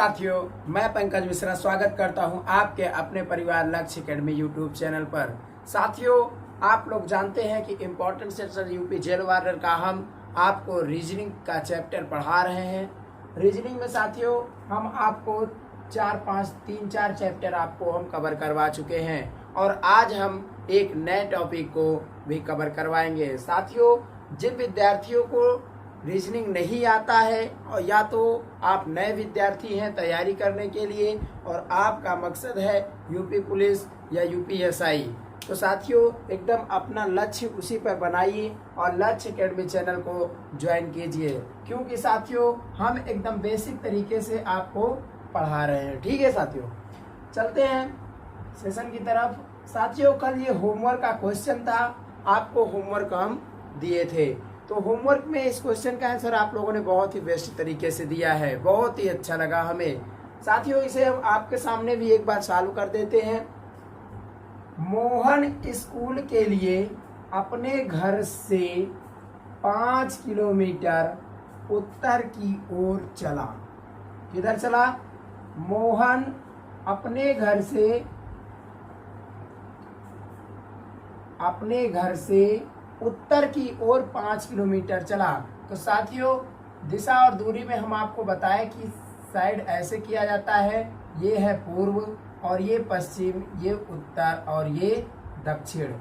साथियों, मैं पंकज मिश्रा स्वागत करता हूं आपके अपने परिवार लक्ष्य एकेडमी यूट्यूब चैनल पर। साथियों, आप लोग जानते हैं कि important section UP jail warder का हम आपको रीजनिंग का चैप्टर पढ़ा रहे हैं। रीजनिंग में साथियों हम आपको 3-4 चैप्टर आपको हम कवर करवा चुके हैं और आज हम एक नए टॉपिक को भी कवर करवाएंगे। साथियों, जिन विद्यार्थियों को रीजनिंग नहीं आता है और या तो आप नए विद्यार्थी हैं तैयारी करने के लिए और आपका मकसद है यूपी पुलिस या यूपीएसआई, तो साथियों एकदम अपना लक्ष्य उसी पर बनाइए और लक्ष्य एकेडमी चैनल को ज्वाइन कीजिए, क्योंकि साथियों हम एकदम बेसिक तरीके से आपको पढ़ा रहे हैं। ठीक है साथियों, चलते हैं सेशन की तरफ। साथियों, कल ये होमवर्क का क्वेश्चन था, आपको होमवर्क हम दिए थे, तो होमवर्क में इस क्वेश्चन का आंसर आप लोगों ने बहुत ही बेस्ट तरीके से दिया है, बहुत ही अच्छा लगा हमें। साथियों, इसे हम आपके सामने भी एक बार चालू कर देते हैं। मोहन स्कूल के लिए अपने घर से 5 किलोमीटर उत्तर की ओर चला। किधर चला? मोहन अपने घर से उत्तर की ओर 5 किलोमीटर चला। तो साथियों, दिशा और दूरी में हम आपको बताएं कि साइड ऐसे किया जाता है, ये है पूर्व और ये पश्चिम, ये उत्तर और ये दक्षिण।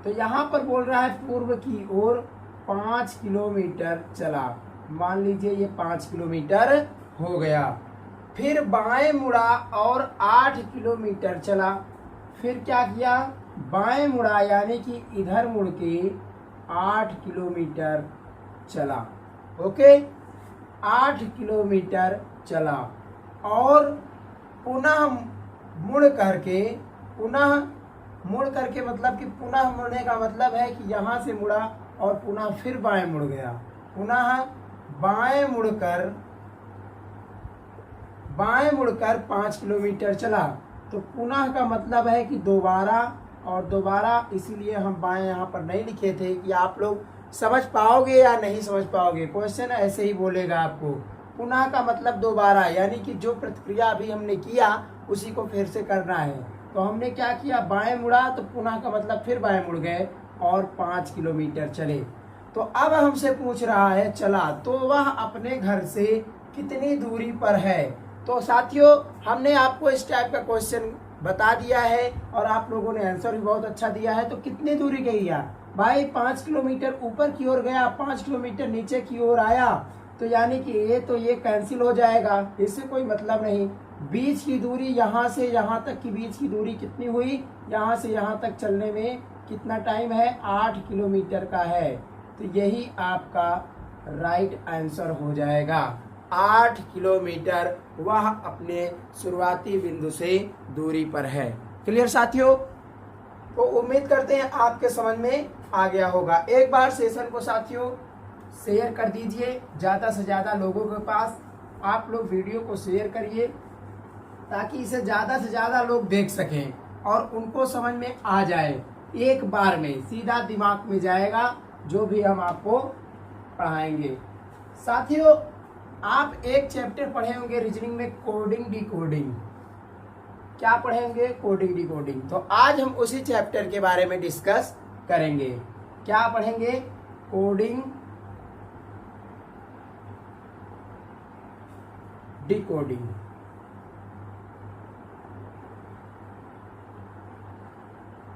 तो यहाँ पर बोल रहा है पूर्व की ओर 5 किलोमीटर चला। मान लीजिए ये 5 किलोमीटर हो गया। फिर बाएं मुड़ा और 8 किलोमीटर चला। फिर क्या किया? बाएं मुड़ा यानी कि इधर मुड़ के 8 किलोमीटर चला। ओके, 8 किलोमीटर चला और पुनः मुड़ करके मतलब कि पुनः मुड़ने का मतलब है कि यहाँ से मुड़ा और पुनः फिर बाएं मुड़ गया। पुनः बाएं मुड़कर 5 किलोमीटर चला। तो पुनः का मतलब है कि दोबारा और दोबारा, इसीलिए हम बाएं यहाँ पर नहीं लिखे थे कि आप लोग समझ पाओगे या नहीं समझ पाओगे। क्वेश्चन ऐसे ही बोलेगा आपको। पुनः का मतलब दोबारा, यानी कि जो प्रतिक्रिया अभी हमने किया उसी को फिर से करना है। तो हमने क्या किया? बाएं मुड़ा, तो पुनः का मतलब फिर बाएं मुड़ गए और 5 किलोमीटर चले। तो अब हमसे पूछ रहा है चला, तो वह अपने घर से कितनी दूरी पर है। तो साथियों, हमने आपको इस टाइप का क्वेश्चन बता दिया है और आप लोगों ने आंसर भी बहुत अच्छा दिया है। तो कितनी दूरी गई भाई? 5 किलोमीटर ऊपर की ओर गया, 5 किलोमीटर नीचे की ओर आया, तो यानी कि ये कैंसिल हो जाएगा, इससे कोई मतलब नहीं। बीच की दूरी यहाँ से यहाँ तक की बीच की दूरी कितनी हुई? यहाँ से यहाँ तक चलने में कितना टाइम है? 8 किलोमीटर का है। तो यही आपका राइट आंसर हो जाएगा। 8 किलोमीटर वह अपने शुरुआती बिंदु से दूरी पर है। क्लियर साथियों? तो उम्मीद करते हैं आपके समझ में आ गया होगा। एक बार सेशन को साथियों शेयर कर दीजिए ज़्यादा से ज़्यादा लोगों के पास। आप लोग वीडियो को शेयर करिए ताकि इसे ज़्यादा से ज़्यादा लोग देख सकें और उनको समझ में आ जाए। एक बार में सीधा दिमाग में जाएगा जो भी हम आपको पढ़ाएंगे। साथियों, आप एक चैप्टर पढ़े होंगे रीजनिंग में, कोडिंग डिकोडिंग। क्या पढ़ेंगे? Coding decoding. तो आज हम उसी चैप्टर के बारे में डिस्कस करेंगे। क्या पढ़ेंगे? Coding decoding.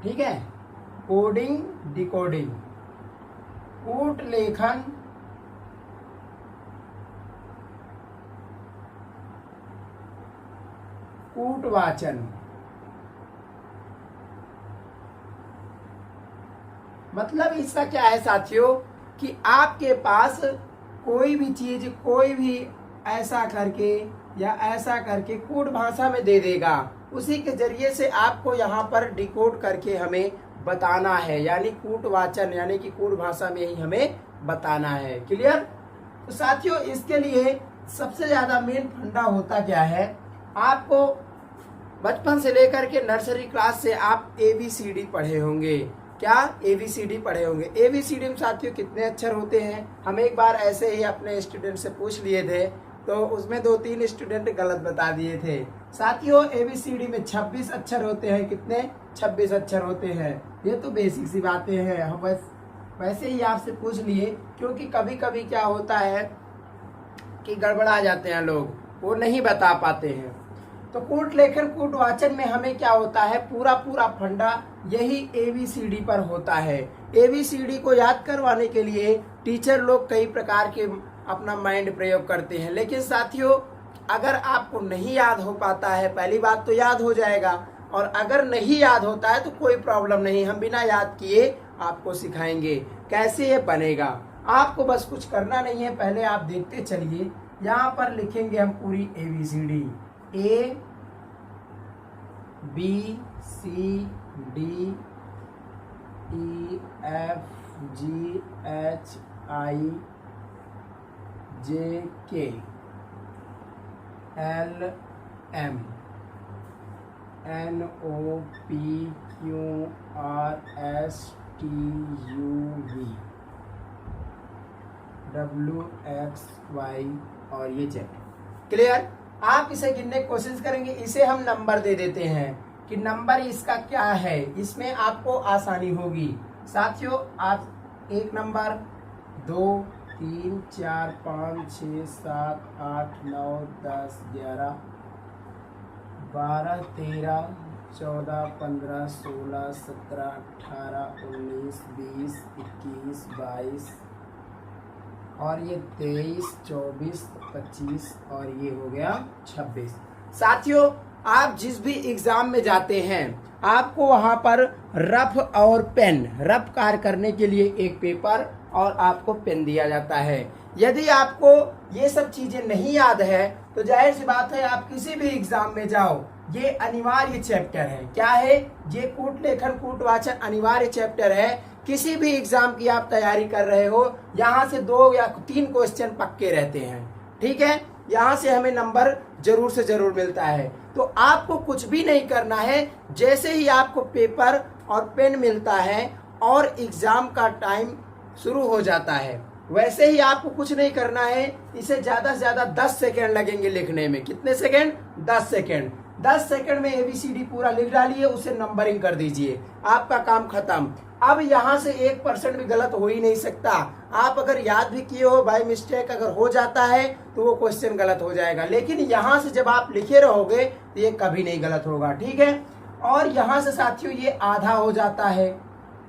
ठीक है, कोडिंग डिकोडिंग। कूट लेखन, कूट वाचन। मतलब इसका क्या है साथियों कि आपके पास कोई भी चीज कोई भी ऐसा करके या ऐसा करके कूट भाषा में दे देगा, उसी के जरिए से आपको यहाँ पर डिकोड करके हमें बताना है, यानी कूट वाचन, यानी कि कूट भाषा में ही हमें बताना है। क्लियर? तो साथियों, इसके लिए सबसे ज्यादा मेन फंडा होता क्या है? आपको बचपन से लेकर के नर्सरी क्लास से आप ABCD पढ़े होंगे। क्या? ABCD पढ़े होंगे। ABCD में साथियों कितने अक्षर होते हैं? हम एक बार ऐसे ही अपने स्टूडेंट से पूछ लिए थे, तो उसमें 2-3 स्टूडेंट गलत बता दिए थे। साथियों ABCD में 26 अक्षर होते हैं। कितने? 26 अक्षर होते हैं। ये तो बेसिक सी बातें हैं, हम वैसे ही आपसे पूछ लिए, क्योंकि कभी कभी क्या होता है कि गड़बड़ा जाते हैं लोग, वो नहीं बता पाते हैं। तो कूट लेखन कूट वाचन में हमें क्या होता है, पूरा पूरा फंडा यही ABCD पर होता है। ABCD को याद करवाने के लिए टीचर लोग कई प्रकार के अपना माइंड प्रयोग करते हैं, लेकिन साथियों अगर आपको नहीं याद हो पाता है, पहली बात तो याद हो जाएगा, और अगर नहीं याद होता है तो कोई प्रॉब्लम नहीं, हम बिना याद किए आपको सिखाएंगे कैसे ये बनेगा। आपको बस कुछ करना नहीं है, पहले आप देखते चलिए। यहाँ पर लिखेंगे हम पूरी ABCD, A B C D E F G H I J K L M N O P Q R S T U V W X Y और ये Z। क्लियर? आप इसे गिनने की कोशिश करेंगे, इसे हम नंबर दे देते हैं कि नंबर इसका क्या है, इसमें आपको आसानी होगी। साथियों आप 1 नंबर 2 3 4 5 6 7 8 9 10 11 12 13 14 15 16 17 18 19 20 21 22 और ये 23 24 25 और ये हो गया 26। साथियों आप जिस भी एग्जाम में जाते हैं आपको वहां पर रफ और पेन, रफ कार्य करने के लिए एक पेपर और आपको पेन दिया जाता है। यदि आपको ये सब चीजें नहीं याद है तो जाहिर सी बात है आप किसी भी एग्जाम में जाओ, ये अनिवार्य चैप्टर है। क्या है ये? कूट लेखन कूट वाचन अनिवार्य चैप्टर है। किसी भी एग्जाम की आप तैयारी कर रहे हो, यहाँ से 2 या 3 क्वेश्चन पक्के रहते हैं। ठीक है, यहाँ से हमें नंबर जरूर से जरूर मिलता है। तो आपको कुछ भी नहीं करना है, जैसे ही आपको पेपर और पेन मिलता है और एग्जाम का टाइम शुरू हो जाता है, वैसे ही आपको कुछ नहीं करना है। इसे ज्यादा से ज्यादा 10 सेकेंड लगेंगे लिखने में। कितने सेकेंड? 10 सेकेंड। 10 सेकेंड में ABCD पूरा लिख डालिए, उसे नंबरिंग कर दीजिए, आपका काम खत्म। अब यहाँ से 1% भी गलत हो ही नहीं सकता। आप अगर याद भी किए हो, बाय मिस्टेक अगर हो जाता है तो वो क्वेश्चन गलत हो जाएगा, लेकिन यहाँ से जब आप लिखे रहोगे तो ये कभी नहीं गलत होगा। ठीक है, और यहाँ से साथियों ये आधा हो जाता है,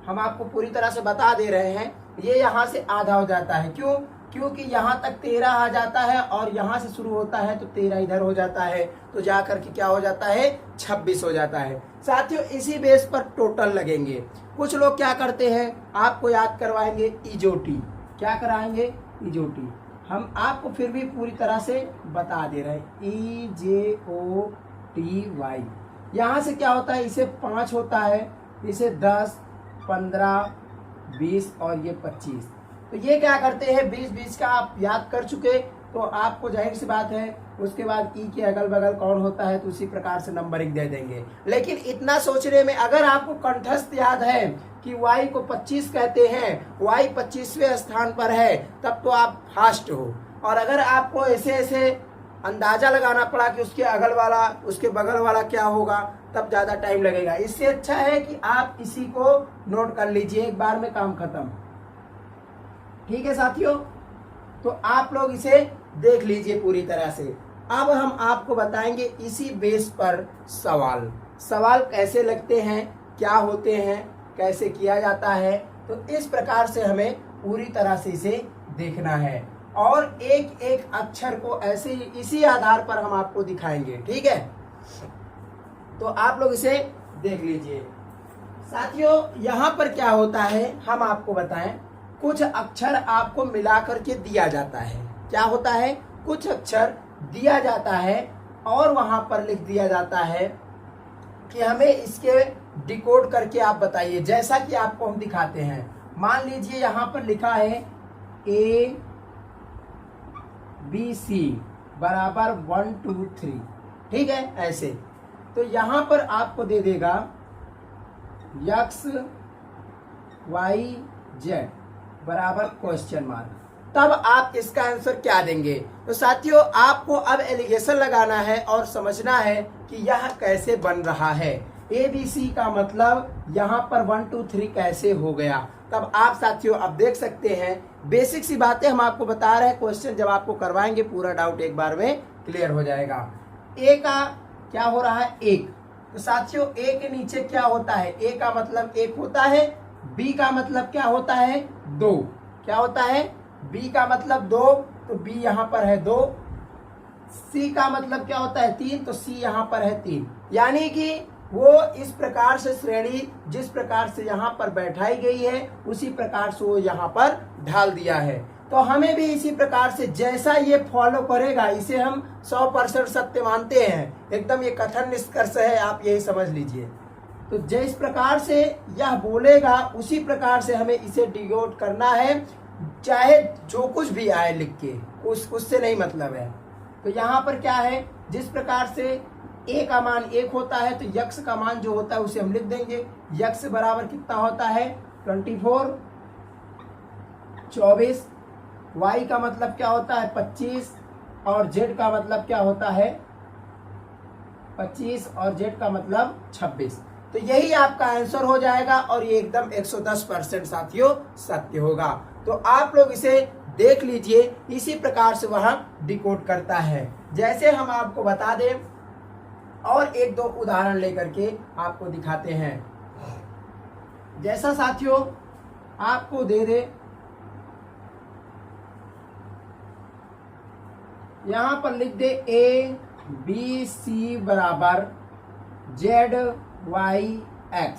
हम आपको पूरी तरह से बता दे रहे हैं, ये यहाँ से आधा हो जाता है। क्यों? क्योंकि यहाँ तक 13 आ जाता है और यहाँ से शुरू होता है तो 13 इधर हो जाता है, तो जाकर के क्या हो जाता है? 26 हो जाता है। साथियों इसी बेस पर टोटल लगेंगे। कुछ लोग क्या करते हैं, आपको याद करवाएंगे इजोटी। क्या कराएंगे? इजोटी। हम आपको फिर भी पूरी तरह से बता दे रहे हैं, EJOTY। यहाँ से क्या होता है? इसे 5 होता है, इसे 10 15 20 और ये 25। तो ये क्या करते हैं, 20 का आप याद कर चुके तो आपको जाहिर सी बात है उसके बाद ई के अगल बगल कौन होता है तो उसी प्रकार से नंबरिंग दे देंगे। लेकिन इतना सोचने में अगर आपको कंठस्थ याद है कि y को 25 कहते हैं, y 25वें स्थान पर है, तब तो आप फास्ट हो। और अगर आपको ऐसे ऐसे अंदाजा लगाना पड़ा कि उसके अगल वाला उसके बगल वाला क्या होगा, तब ज्यादा टाइम लगेगा। इससे अच्छा है कि आप इसी को नोट कर लीजिए, एक बार में काम खत्म। ठीक है साथियों, तो आप लोग इसे देख लीजिए पूरी तरह से। अब हम आपको बताएंगे इसी बेस पर सवाल कैसे लगते हैं, क्या होते हैं, कैसे किया जाता है। तो इस प्रकार से हमें पूरी तरह से इसे देखना है और एक एक अक्षर को ऐसे ही इसी आधार पर हम आपको दिखाएंगे। ठीक है, तो आप लोग इसे देख लीजिए। साथियों यहाँ पर क्या होता है हम आपको बताएं, कुछ अक्षर आपको मिला करके दिया जाता है। क्या होता है? कुछ अक्षर दिया जाता है और वहां पर लिख दिया जाता है कि हमें इसके डिकोड करके आप बताइए, जैसा कि आपको हम दिखाते हैं। मान लीजिए यहाँ पर लिखा है ABC बराबर 1 2 3। ठीक है, ऐसे तो यहाँ पर आपको दे देगा X Y Z बराबर क्वेश्चन मार्क। तब आप इसका आंसर क्या देंगे। तो साथियों आपको अब एलिगेशन लगाना है और समझना है कि यह कैसे बन रहा है। ABC का मतलब यहाँ पर 1 2 3 कैसे हो गया। तब आप साथियों अब देख सकते हैं, बेसिक सी बातें हम आपको बता रहे हैं, क्वेश्चन जब आपको करवाएंगे पूरा डाउट एक बार में क्लियर हो जाएगा। A का क्या हो रहा है 1, तो साथियों A के नीचे क्या होता है, A का मतलब 1 होता है, B का मतलब क्या होता है 2, क्या होता है B का मतलब 2, तो B यहाँ पर है 2, C का मतलब क्या होता है 3, तो C यहाँ पर है 3। यानी कि वो इस प्रकार से श्रेणी जिस प्रकार से यहाँ पर बैठाई गई है उसी प्रकार से वो यहाँ पर ढाल दिया है। तो हमें भी इसी प्रकार से जैसा ये फॉलो करेगा इसे हम 100% सत्य मानते हैं, एकदम ये कथन निष्कर्ष है, आप यही समझ लीजिए। तो जिस प्रकार से यह बोलेगा उसी प्रकार से हमें इसे डिकोड करना है, चाहे जो कुछ भी आए लिख के, उससे नहीं मतलब है। तो यहाँ पर क्या है, जिस प्रकार से A का मान 1 होता है तो यक्स का मान जो होता है उसे हम लिख देंगे। यक्स बराबर कितना होता है 24, 24। Y का मतलब क्या होता है 25 और Z का मतलब क्या होता है 25 और Z का मतलब 26। तो यही आपका आंसर हो जाएगा और ये एकदम 110% साथियों सत्य होगा। तो आप लोग इसे देख लीजिए, इसी प्रकार से वह डिकोड करता है। जैसे हम आपको बता दें और 1-2 उदाहरण लेकर के आपको दिखाते हैं। जैसा साथियों आपको दे दे, यहां पर लिख दे ABC बराबर ZYX,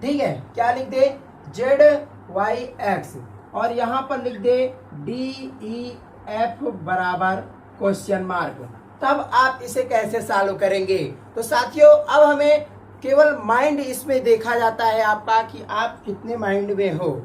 ठीक है, क्या लिख दे ZYX, और यहां पर लिख दे DEF बराबर क्वेश्चन मार्क। तब आप इसे कैसे सॉल्व करेंगे। तो साथियों अब हमें केवल माइंड इसमें देखा जाता है आपका कि आप कितने माइंड में हो,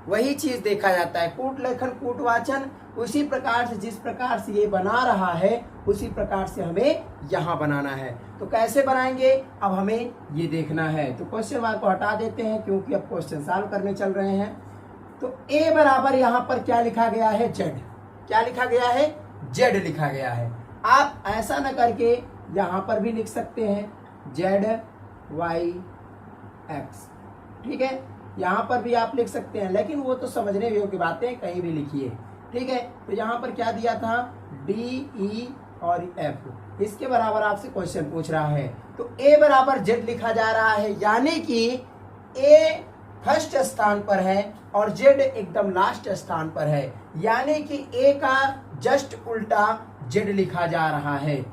वही चीज देखा जाता है। कूट लेखन कूट वाचन उसी प्रकार से जिस प्रकार से ये बना रहा है उसी प्रकार से हमें यहाँ बनाना है। तो कैसे बनाएंगे अब हमें ये देखना है। तो क्वेश्चन मार्क को हटा देते हैं क्योंकि अब क्वेश्चन सॉल्व करने चल रहे हैं। तो A बराबर यहाँ पर क्या लिखा गया है Z, क्या लिखा गया है Z लिखा गया है। आप ऐसा न करके यहाँ पर भी लिख सकते हैं ZYX, ठीक है, यहाँ पर भी आप लिख सकते हैं, लेकिन वो तो समझने योग्य बातें कहीं भी लिखिए, ठीक है। तो यहाँ पर क्या दिया था DE और F, इसके बराबर आपसे क्वेश्चन पूछ रहा है। तो A बराबर Z लिखा जा रहा है, यानी कि A फर्स्ट स्थान पर है और Z एकदम लास्ट स्थान पर है, यानी कि A का जस्ट उल्टा Z लिखा जा रहा है।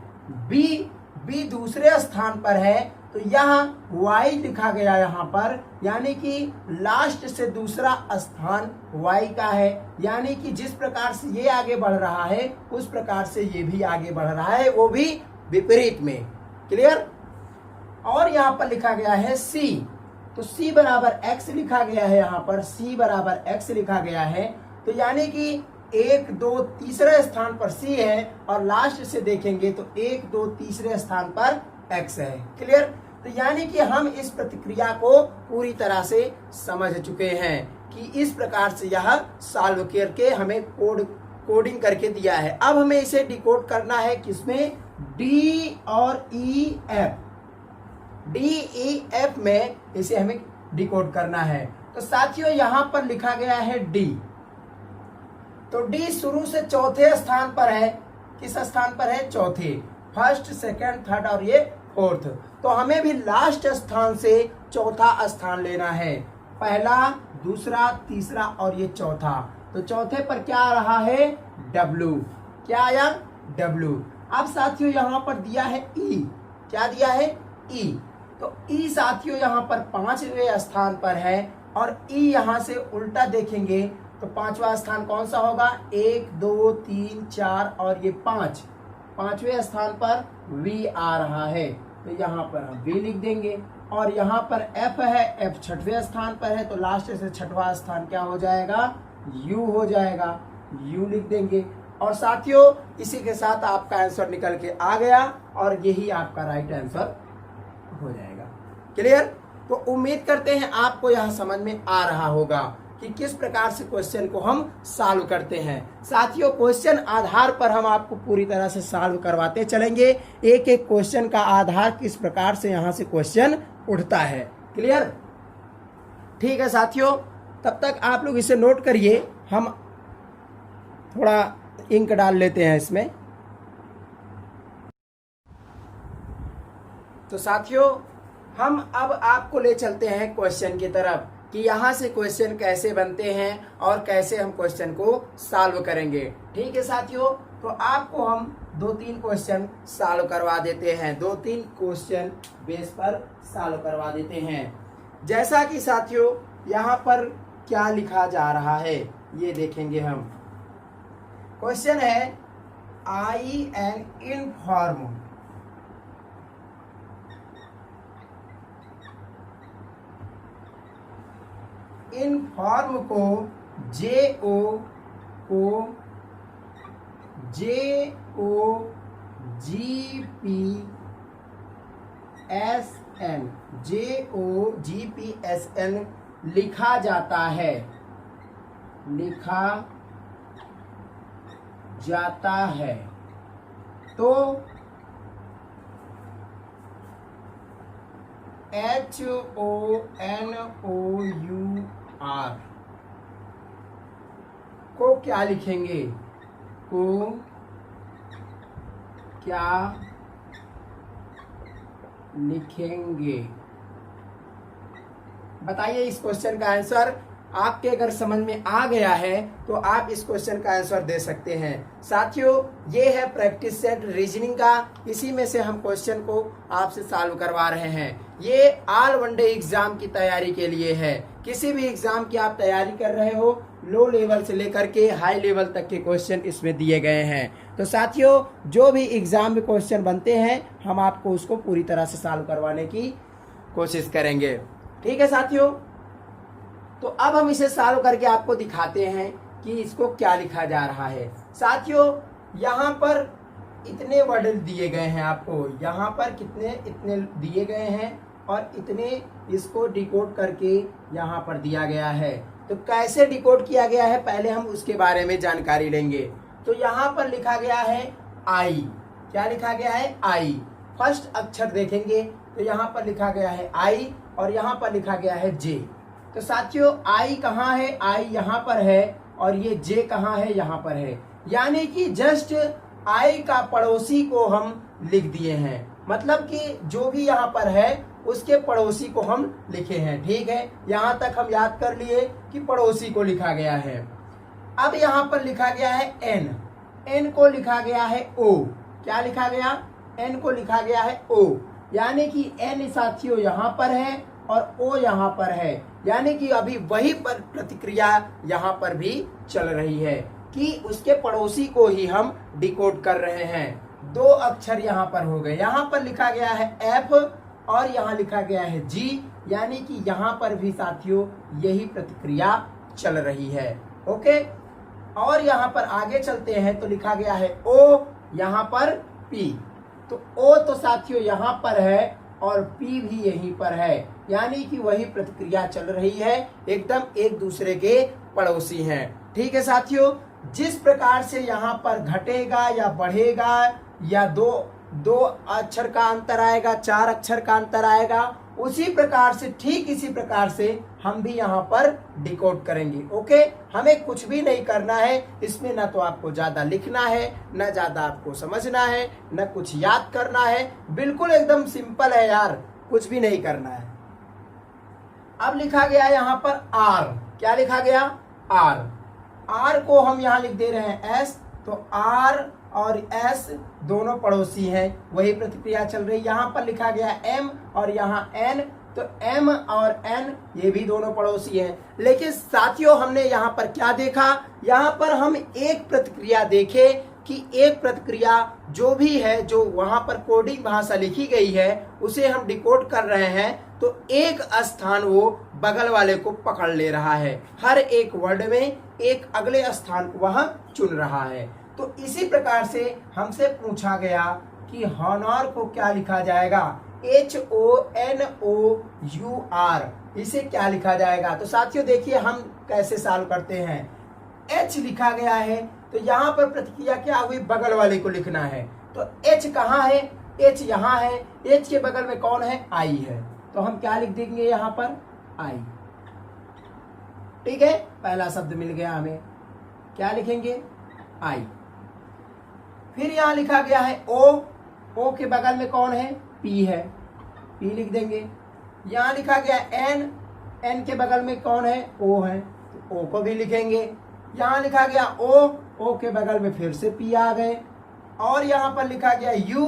B दूसरे स्थान पर है तो यहाँ Y लिखा गया यहाँ पर, यानी कि लास्ट से दूसरा स्थान Y का है, यानी कि जिस प्रकार से ये आगे बढ़ रहा है उस प्रकार से ये भी आगे बढ़ रहा है, वो भी विपरीत में। क्लियर। और यहाँ पर लिखा गया है C, तो C बराबर X लिखा गया है, यहाँ पर C बराबर X लिखा गया है। तो यानी कि 1 2 तीसरे स्थान पर C है और लास्ट से देखेंगे तो 1 2 तीसरे स्थान पर X है। क्लियर। तो यानी कि हम इस प्रतिक्रिया को पूरी तरह से समझ चुके हैं कि इस प्रकार से यह सॉल्व करके हमें कोडिंग करके दिया है। अब हमें इसे डिकोड करना है किसमें, D और EF, DEF में इसे हमें डिकोड करना है। तो साथियों यहाँ पर लिखा गया है D, तो D शुरू से चौथे स्थान पर है। किस स्थान पर है, चौथे, फर्स्ट सेकंड थर्ड और ये फोर्थ। तो हमें भी लास्ट स्थान से चौथा स्थान लेना है, पहला दूसरा तीसरा और ये चौथा। तो चौथे पर क्या आ रहा है W, क्या आया W। अब साथियों यहाँ पर दिया है E, क्या दिया है E, तो E साथियों यहाँ पर 5वें स्थान पर है और E यहाँ से उल्टा देखेंगे तो 5वां स्थान कौन सा होगा, 1 2 3 4 और ये 5, 5वें स्थान पर V आ रहा है, तो यहाँ पर हम V लिख देंगे। और यहाँ पर F है, F 6वें स्थान पर है, तो लास्ट से 6वां स्थान क्या हो जाएगा, U हो जाएगा, U लिख देंगे। और साथियों इसी के साथ आपका आंसर निकल के आ गया और यही आपका राइट आंसर हो जाएगा। क्लियर। तो उम्मीद करते हैं आपको यह समझ में आ रहा होगा कि किस प्रकार से क्वेश्चन को हम सॉल्व करते हैं। साथियों, क्वेश्चन आधार पर हम आपको पूरी तरह से सॉल्व करवाते चलेंगे, एक एक क्वेश्चन का आधार किस प्रकार से यहाँ से क्वेश्चन उठता है। क्लियर? ठीक है साथियों, तब तक आप लोग इसे नोट करिए। हम थोड़ा इंक डाल लेते हैं इसमें। तो साथियों, हम अब आपको ले चलते हैं क्वेश्चन की तरफ कि यहाँ से क्वेश्चन कैसे बनते हैं और कैसे हम क्वेश्चन को सॉल्व करेंगे। ठीक है साथियों, तो आपको हम 2-3 क्वेश्चन सॉल्व करवा देते हैं, 2-3 क्वेश्चन बेस पर सॉल्व करवा देते हैं। जैसा कि साथियों यहाँ पर क्या लिखा जा रहा है ये देखेंगे हम। क्वेश्चन है, आई एन इनफॉर्म इनफॉर्म को JOGPSN लिखा जाता है, तो HONOUR को क्या लिखेंगे, बताइए इस क्वेश्चन का आंसर। आपके अगर समझ में आ गया है तो आप इस क्वेश्चन का आंसर दे सकते हैं। साथियों, ये है प्रैक्टिस सेट रीजनिंग का, इसी में से हम क्वेश्चन को आपसे सॉल्व करवा रहे हैं। ये ऑल वनडे एग्जाम की तैयारी के लिए है। किसी भी एग्जाम की आप तैयारी कर रहे हो, लो लेवल से लेकर के हाई लेवल तक के क्वेश्चन इसमें दिए गए हैं। तो साथियों, जो भी एग्जाम में क्वेश्चन बनते हैं हम आपको उसको पूरी तरह से सॉल्व करवाने की कोशिश करेंगे। ठीक है साथियों, तो अब हम इसे सॉल्व करके आपको दिखाते हैं कि इसको क्या लिखा जा रहा है। साथियों, यहाँ पर इतने वर्ड दिए गए हैं आपको, यहाँ पर इतने दिए गए हैं और इतने इसको डिकोड करके यहाँ पर दिया गया है। तो कैसे डिकोड किया गया है पहले हम उसके बारे में जानकारी लेंगे। तो यहाँ पर लिखा गया है आई। क्या लिखा गया है? आई। फर्स्ट अक्षर देखेंगे तो यहाँ पर लिखा गया है आई और यहाँ पर लिखा गया है जे। तो साथियों, आई कहाँ है? आई यहाँ पर है और ये जे कहाँ है? यहाँ पर है। यानी कि जस्ट आई का पड़ोसी को हम लिख दिए हैं, मतलब कि जो भी यहाँ पर है उसके पड़ोसी को हम लिखे हैं। ठीक है, यहाँ तक हम याद कर लिए कि पड़ोसी को लिखा गया है। अब यहाँ पर लिखा गया है एन, एन को लिखा गया है ओ। क्या लिखा गया? एन को लिखा गया है ओ, यानी कि एन साथियों यहाँ पर है और ओ यहाँ पर है। यानी कि अभी वही पर प्रतिक्रिया यहाँ पर भी चल रही है कि उसके पड़ोसी को ही हम डिकोड कर रहे हैं। 2 अक्षर यहाँ पर हो गए। यहाँ पर लिखा गया है एफ और यहाँ लिखा गया है जी, यानी कि यहाँ पर भी साथियों यही प्रतिक्रिया चल रही है। ओके, और यहाँ पर आगे चलते हैं तो लिखा गया है ओ, यहाँ पर पी। तो ओ तो साथियों यहाँ पर है और पी भी यहीं पर है, यानी कि वही प्रतिक्रिया चल रही है, एकदम एक दूसरे के पड़ोसी हैं। ठीक है साथियों, जिस प्रकार से यहाँ पर घटेगा या बढ़ेगा या दो अक्षर का अंतर आएगा, 4 अक्षर का अंतर आएगा, उसी प्रकार से ठीक इसी प्रकार से हम भी यहाँ पर डिकोड करेंगे। ओके, हमें कुछ भी नहीं करना है इसमें, ना तो आपको ज्यादा लिखना है, ना ज्यादा आपको समझना है, ना कुछ याद करना है। बिल्कुल एकदम सिंपल है यार, कुछ भी नहीं करना है। अब लिखा गया यहाँ पर आर। क्या लिखा गया? आर। आर को हम यहाँ लिख दे रहे हैं एस। तो आर और एस दोनों पड़ोसी हैं, वही प्रतिक्रिया चल रही। यहाँ पर लिखा गया एम और यहाँ एन, तो एम और एन ये भी दोनों पड़ोसी हैं। लेकिन साथियों, हमने यहाँ पर क्या देखा? यहाँ पर हम एक प्रतिक्रिया देखे कि एक प्रतिक्रिया जो भी है, जो वहां पर कोडिंग भाषा लिखी गई है उसे हम डिकोड कर रहे हैं, तो एक स्थान वो बगल वाले को पकड़ ले रहा है। हर एक वर्ड में एक अगले स्थान को वहां चुन रहा है। तो इसी प्रकार से हमसे पूछा गया कि हॉनर को क्या लिखा जाएगा? HONOUR, इसे क्या लिखा जाएगा? तो साथियों देखिए हम कैसे सॉल्व करते हैं। H लिखा गया है तो यहाँ पर प्रतिक्रिया क्या हुई, बगल वाले को लिखना है। तो H कहाँ है? H यहाँ है। H के बगल में कौन है? I है। तो हम क्या लिख देंगे यहाँ पर? I। ठीक है, पहला शब्द मिल गया हमें। क्या लिखेंगे? I। फिर यहाँ लिखा गया है O। O के बगल में कौन है? P है, P लिख देंगे। यहाँ लिखा गया N। N के बगल में कौन है? O है, तो O को भी लिखेंगे। यहाँ लिखा गया O। O के बगल में फिर से P आ गए। और यहाँ पर लिखा गया U।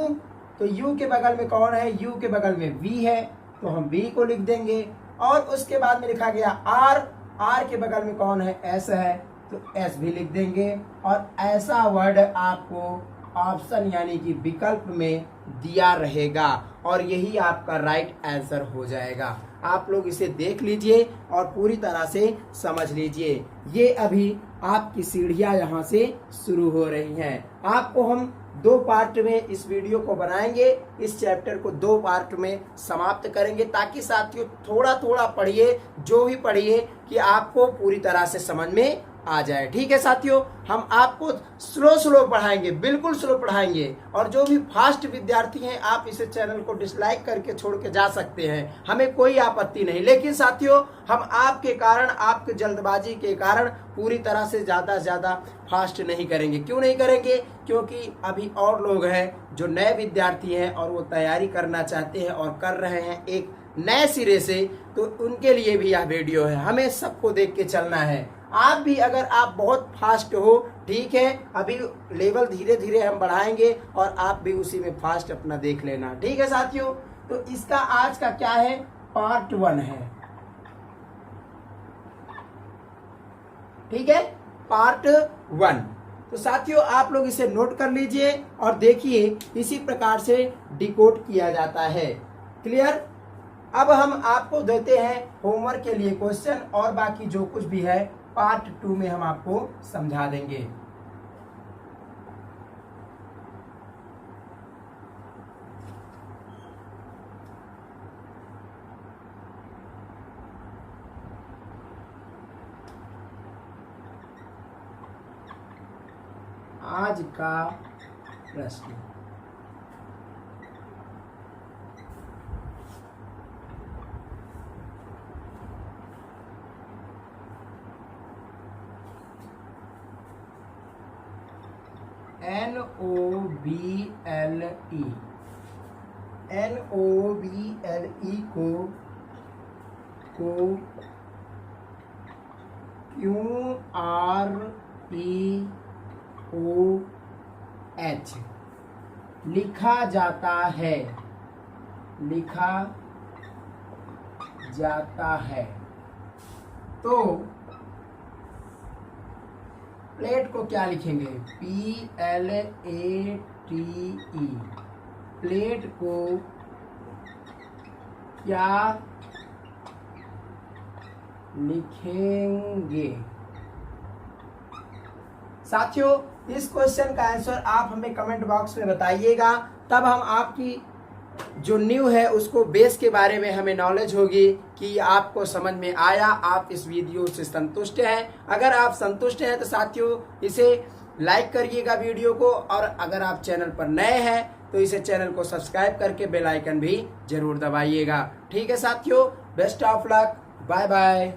तो U के बगल में कौन है? U के बगल में V है, तो हम V को लिख देंगे। और उसके बाद में लिखा गया R। R के बगल में कौन है? S है, तो S भी लिख देंगे। और ऐसा वर्ड आपको ऑप्शन यानी कि विकल्प में दिया रहेगा और यही आपका राइट आंसर हो जाएगा। आप लोग इसे देख लीजिए और पूरी तरह से समझ लीजिए। ये अभी आपकी सीढ़ियां यहाँ से शुरू हो रही हैं। आपको हम 2 पार्ट में इस वीडियो को बनाएंगे। इस चैप्टर को 2 पार्ट में समाप्त करेंगे ताकि साथियों थोड़ा थोड़ा पढ़िए, जो भी पढ़िए कि आपको पूरी तरह से समझ में आ जाए। ठीक है साथियों, हम आपको स्लो पढ़ाएंगे, बिल्कुल स्लो पढ़ाएंगे। और जो भी फास्ट विद्यार्थी हैं आप इसे चैनल को डिसलाइक करके छोड़ के जा सकते हैं, हमें कोई आपत्ति नहीं। लेकिन साथियों हम आपके कारण, आपके जल्दबाजी के कारण पूरी तरह से ज्यादा फास्ट नहीं करेंगे। क्यों नहीं करेंगे? क्योंकि अभी और लोग हैं जो नए विद्यार्थी हैं और वो तैयारी करना चाहते हैं और कर रहे हैं एक नए सिरे से, तो उनके लिए भी यह वीडियो है। हमें सबको देख के चलना है। आप भी अगर आप बहुत फास्ट हो, ठीक है, अभी लेवल धीरे धीरे हम बढ़ाएंगे और आप भी उसी में फास्ट अपना देख लेना। ठीक है साथियों, तो इसका आज का क्या है? पार्ट 1 है। ठीक है, पार्ट 1। तो साथियों आप लोग इसे नोट कर लीजिए और देखिए इसी प्रकार से डिकोड किया जाता है। क्लियर? अब हम आपको देते हैं होमवर्क के लिए क्वेश्चन और बाकी जो कुछ भी है पार्ट 2 में हम आपको समझा देंगे। आज का प्रश्न, NOBLE को QREOH लिखा जाता है। तो प्लेट को क्या लिखेंगे? PLATE। प्लेट को क्या लिखेंगे? साथियों इस क्वेश्चन का आंसर आप हमें कमेंट बॉक्स में बताइएगा, तब हम आपकी जो न्यू है उसको बेस के बारे में हमें नॉलेज होगी कि आपको समझ में आया, आप इस वीडियो से संतुष्ट हैं। अगर आप संतुष्ट हैं तो साथियों इसे लाइक करिएगा वीडियो को, और अगर आप चैनल पर नए हैं तो इसे चैनल को सब्सक्राइब करके बेल आइकन भी जरूर दबाइएगा। ठीक है साथियों, best of luck, bye bye.